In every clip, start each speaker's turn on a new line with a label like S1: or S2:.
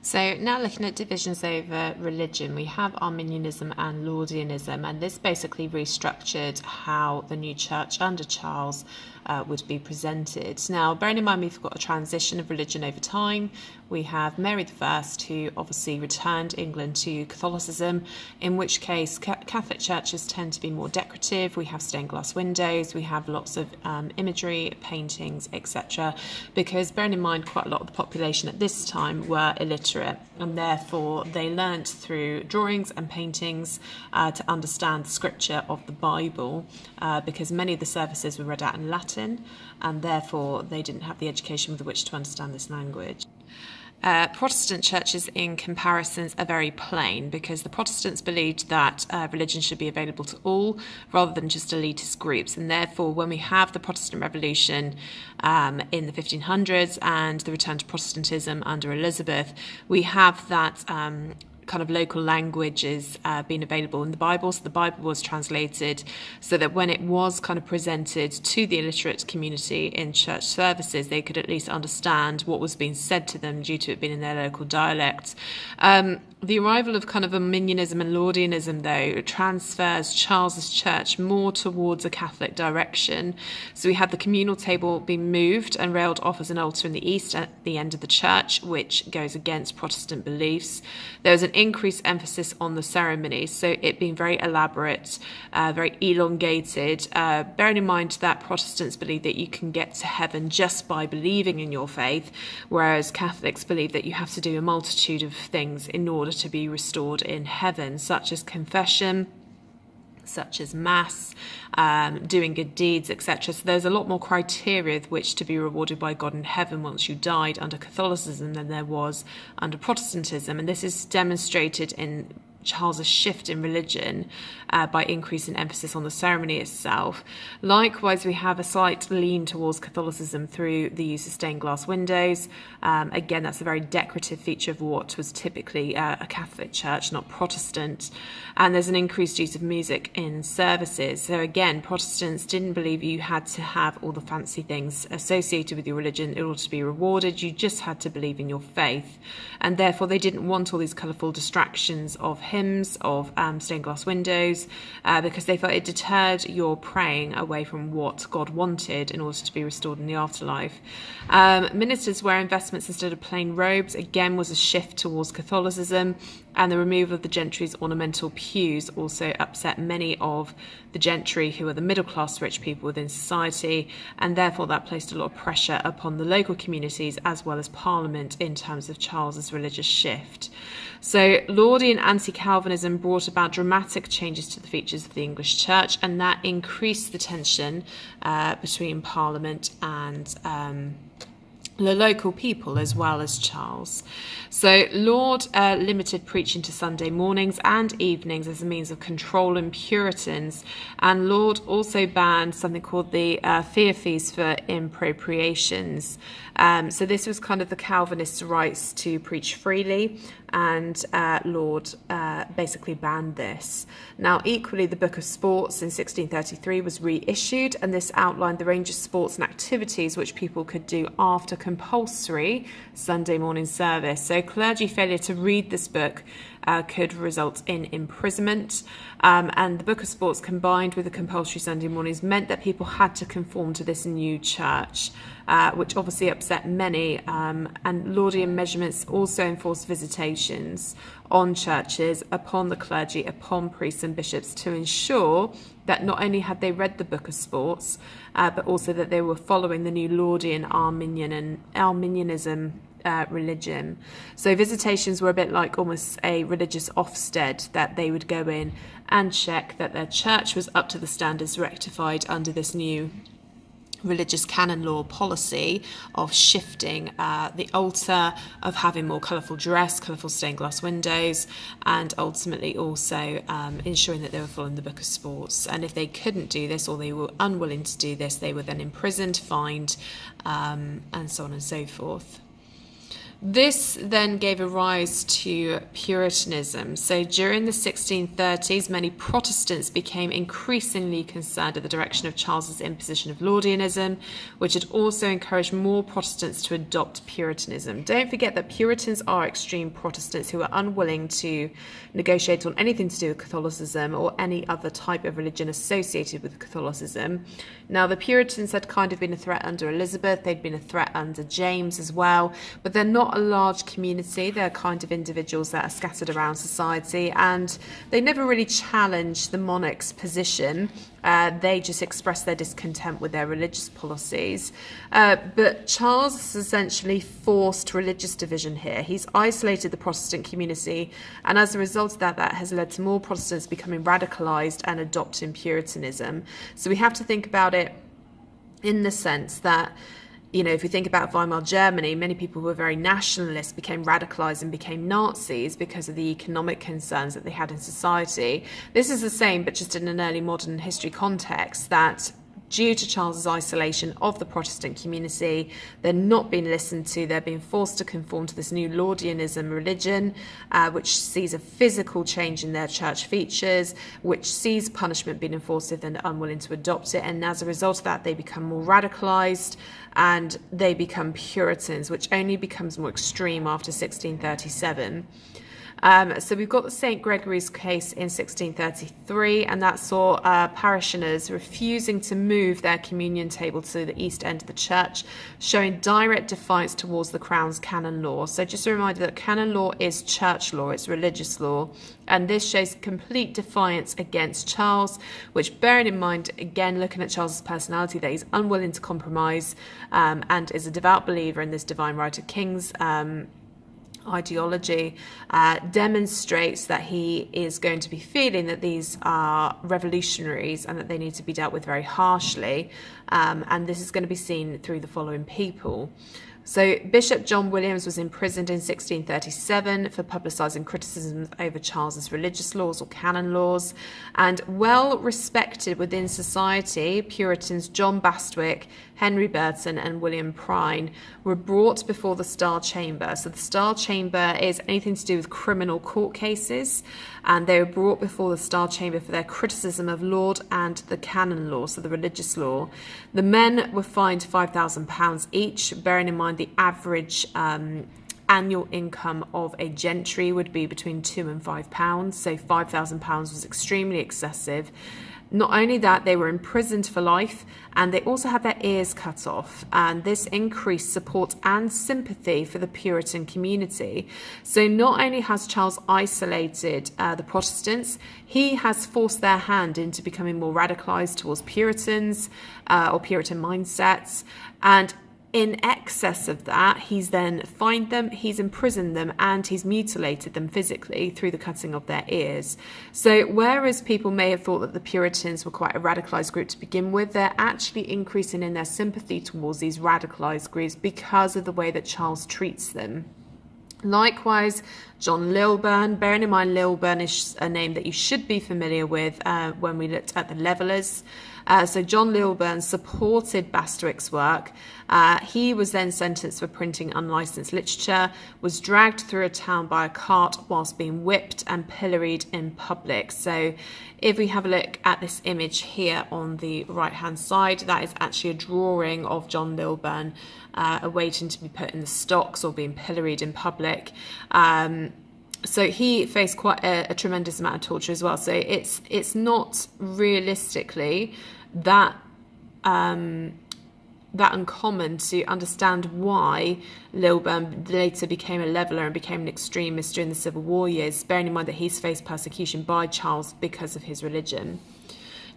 S1: So now looking at divisions over religion, we have Arminianism and Laudianism, and this basically restructured how the new church under Charles would be presented. Now, bearing in mind we've got a transition of religion over time, we have Mary I, who obviously returned England to Catholicism, in which case Catholic churches tend to be more decorative. We have stained glass windows, we have lots of imagery, paintings, etc. Because bearing in mind quite a lot of the population at this time were illiterate, and therefore they learnt through drawings and paintings to understand the scripture of the Bible, because many of the services were read out in Latin, and therefore they didn't have the education with which to understand this language. Protestant churches, in comparisons, are very plain because the Protestants believed that religion should be available to all rather than just elitist groups. And therefore, when we have the Protestant Revolution in the 1500s and the return to Protestantism under Elizabeth, we have that kind of local languages being available in the Bible. So the Bible was translated so that when it was kind of presented to the illiterate community in church services, they could at least understand what was being said to them due to it being in their local dialect. The arrival of kind of Arminianism and Laudianism, though, transfers Charles's church more towards a Catholic direction. So we had the communal table being moved and railed off as an altar in the east at the end of the church, which goes against Protestant beliefs. There was an increased emphasis on the ceremonies, so it being very elaborate, very elongated, bearing in mind that Protestants believe that you can get to heaven just by believing in your faith, whereas Catholics believe that you have to do a multitude of things in order to be restored in heaven, such as confession, such as mass, doing good deeds, etc. So there's a lot more criteria with which to be rewarded by God in heaven once you died under Catholicism than there was under Protestantism. And this is demonstrated in Charles's shift in religion by increasing emphasis on the ceremony itself. Likewise, we have a slight lean towards Catholicism through the use of stained glass windows. Again, that's a very decorative feature of what was typically a Catholic church, not Protestant. And there's an increased use of music in services. So again, Protestants didn't believe you had to have all the fancy things associated with your religion in order to be rewarded. You just had to believe in your faith. And therefore, they didn't want all these colourful distractions of hymns, of stained glass windows, because they felt it deterred your praying away from what God wanted in order to be restored in the afterlife. Ministers wear investments instead of plain robes, again was a shift towards Catholicism, and the removal of the gentry's ornamental pews also upset many of the gentry, who are the middle class rich people within society, and therefore that placed a lot of pressure upon the local communities as well as Parliament in terms of Charles's religious shift. So Laudian anti-Calvinism brought about dramatic changes to the features of the English church, and that increased the tension between Parliament and the local people as well as Charles. So Laud limited preaching to Sunday mornings and evenings as a means of controlling Puritans, and Laud also banned something called the Theophes for impropriations. So this was kind of the Calvinists' rights to preach freely, and Laud basically banned this. Now, equally, the Book of Sports in 1633 was reissued, and this outlined the range of sports and activities which people could do after compulsory Sunday morning service. So clergy failure to read this book could result in imprisonment, and the Book of Sports combined with the compulsory Sunday mornings meant that people had to conform to this new church, which obviously upset many, and Laudian measurements also enforced visitations on churches, upon the clergy, upon priests and bishops, to ensure that not only had they read the Book of Sports, but also that they were following the new Laudian Arminianism religion. So visitations were a bit like almost a religious Ofsted, that they would go in and check that their church was up to the standards rectified under this new religious canon law policy of shifting the altar, of having more colourful dress, colourful stained glass windows, and ultimately also ensuring that they were following the Book of Sports. And if they couldn't do this, or they were unwilling to do this, they were then imprisoned, fined, and so on and so forth. This then gave a rise to Puritanism. So during the 1630s, many Protestants became increasingly concerned at the direction of Charles's imposition of Laudianism, which had also encouraged more Protestants to adopt Puritanism. Don't forget that Puritans are extreme Protestants who are unwilling to negotiate on anything to do with Catholicism or any other type of religion associated with Catholicism. Now, the Puritans had kind of been a threat under Elizabeth, they'd been a threat under James as well, but they're not a large community. They're kind of individuals that are scattered around society, and they never really challenged the monarch's position. They just expressed their discontent with their religious policies. But Charles has essentially forced religious division here. He's isolated the Protestant community, and as a result of that, that has led to more Protestants becoming radicalized and adopting Puritanism. So we have to think about it in the sense that, you know, if we think about Weimar Germany, many people who were very nationalist became radicalized and became Nazis because of the economic concerns that they had in society. This is the same, but just in an early modern history context, that due to Charles's isolation of the Protestant community, they're not being listened to. They're being forced to conform to this new Laudianism religion, which sees a physical change in their church features, which sees punishment being enforced if they're unwilling to adopt it. And as a result of that, they become more radicalized and they become Puritans, which only becomes more extreme after 1637. So we've got the St. Gregory's case in 1633, and that saw parishioners refusing to move their communion table to the east end of the church, showing direct defiance towards the Crown's canon law. So just a reminder that canon law is church law, it's religious law, and this shows complete defiance against Charles, which, bearing in mind, again, looking at Charles's personality, that he's unwilling to compromise and is a devout believer in this divine right of kings ideology, demonstrates that he is going to be feeling that these are revolutionaries and that they need to be dealt with very harshly, and this is going to be seen through the following people. So Bishop John Williams was imprisoned in 1637 for publicising criticisms over Charles's religious laws or canon laws, and well respected within society, Puritans John Bastwick, Henry Burton and William Prine were brought before the Star Chamber. So the Star Chamber is anything to do with criminal court cases, and they were brought before the Star Chamber for their criticism of Laud and the canon law, so the religious law. The men were fined £5,000 each, bearing in mind the average annual income of a gentry would be between £2 and £5, so £5,000 was extremely excessive. Not only that, they were imprisoned for life, and they also had their ears cut off, and this increased support and sympathy for the Puritan community. So not only has Charles isolated the Protestants, he has forced their hand into becoming more radicalized towards Puritans or Puritan mindsets, and in excess of that, he's then fined them, he's imprisoned them, and he's mutilated them physically through the cutting of their ears. So whereas people may have thought that the Puritans were quite a radicalised group to begin with, they're actually increasing in their sympathy towards these radicalised groups because of the way that Charles treats them. Likewise, John Lilburne, bearing in mind Lilburne is a name that you should be familiar with when we looked at the Levellers. So John Lilburne supported Bastwick's work. He was then sentenced for printing unlicensed literature, was dragged through a town by a cart whilst being whipped and pilloried in public. So if we have a look at this image here on the right-hand side, that is actually a drawing of John Lilburne awaiting to be put in the stocks or being pilloried in public. So he faced quite a tremendous amount of torture as well. So it's not realistically that uncommon to understand why Lilburne later became a leveller and became an extremist during the Civil War years, bearing in mind that he's faced persecution by Charles because of his religion.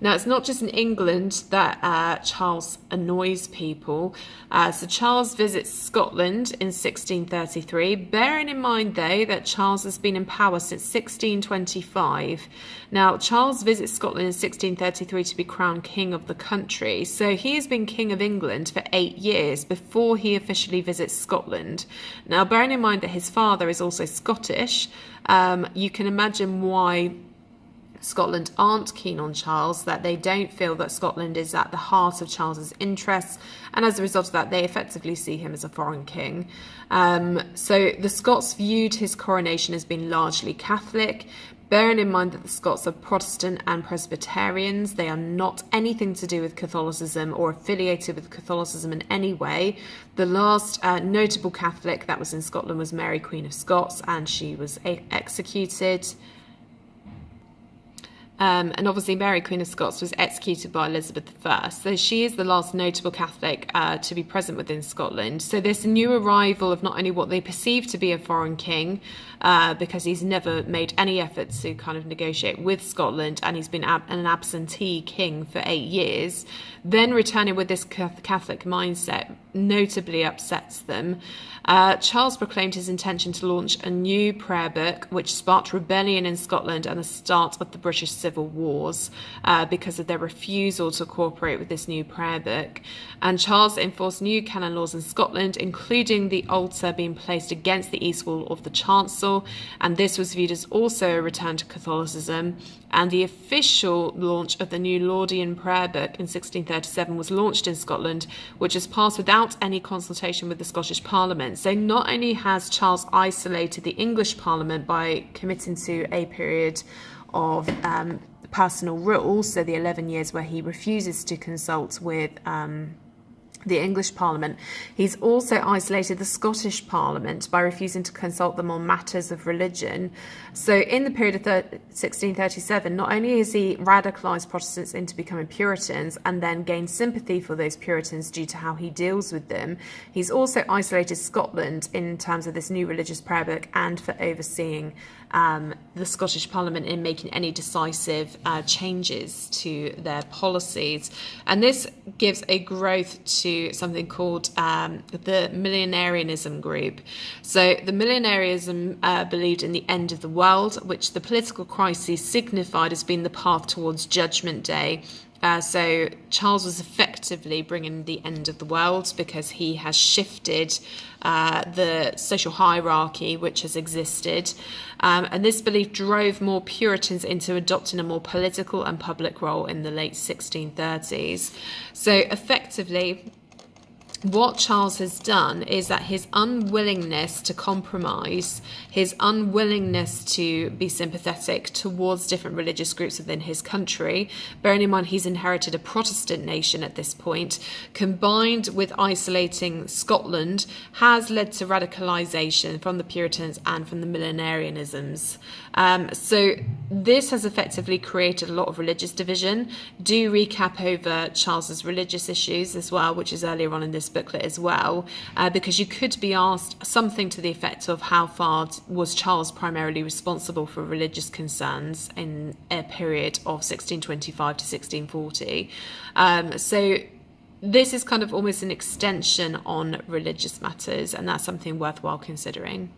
S1: Now, it's not just in England that Charles annoys people. So Charles visits Scotland in 1633, bearing in mind, though, that Charles has been in power since 1625. Now, Charles visits Scotland in 1633 to be crowned king of the country. So he has been king of England for 8 years before he officially visits Scotland. Now, bearing in mind that his father is also Scottish, you can imagine why Scotland aren't keen on Charles, that they don't feel that Scotland is at the heart of Charles's interests, and as a result of that, they effectively see him as a foreign king. So the Scots viewed his coronation as being largely Catholic, bearing in mind that the Scots are Protestant and Presbyterians. They are not anything to do with Catholicism or affiliated with Catholicism in any way. The last notable Catholic that was in Scotland was Mary, Queen of Scots, and she was executed. And obviously Mary, Queen of Scots, was executed by Elizabeth I. So she is the last notable Catholic to be present within Scotland. So this new arrival of not only what they perceive to be a foreign king, because he's never made any efforts to kind of negotiate with Scotland, and he's been an absentee king for 8 years, then returning with this Catholic mindset notably upsets them. Charles proclaimed his intention to launch a new prayer book, which sparked rebellion in Scotland and the start of the British Civil Wars because of their refusal to cooperate with this new prayer book. And Charles enforced new canon laws in Scotland, including the altar being placed against the east wall of the chancel, and this was viewed as also a return to Catholicism. And the official launch of the new Laudian prayer book in 1637 was launched in Scotland, which was passed without any consultation with the Scottish Parliament. So not only has Charles isolated the English Parliament by committing to a period of personal rule, so the 11 years where he refuses to consult with the English Parliament, he's also isolated the Scottish Parliament by refusing to consult them on matters of religion. So in the period of 1637, not only has he radicalised Protestants into becoming Puritans and then gained sympathy for those Puritans due to how he deals with them, he's also isolated Scotland in terms of this new religious prayer book and for overseeing the Scottish Parliament in making any decisive changes to their policies. And this gives a growth to something called the millenarianism group. So the millenarianism believed in the end of the world, which the political crisis signified as being the path towards Judgment Day. So Charles was effectively bringing the end of the world because he has shifted the social hierarchy which has existed. And this belief drove more Puritans into adopting a more political and public role in the late 1630s. So effectively, what Charles has done is that his unwillingness to compromise, his unwillingness to be sympathetic towards different religious groups within his country, bearing in mind he's inherited a Protestant nation at this point, combined with isolating Scotland, has led to radicalisation from the Puritans and from the millenarianisms. So this has effectively created a lot of religious division. Do recap over Charles's religious issues as well, which is earlier on in this booklet as well, because you could be asked something to the effect of how far was Charles primarily responsible for religious concerns in a period of 1625 to 1640. So this is kind of almost an extension on religious matters, and that's something worthwhile considering.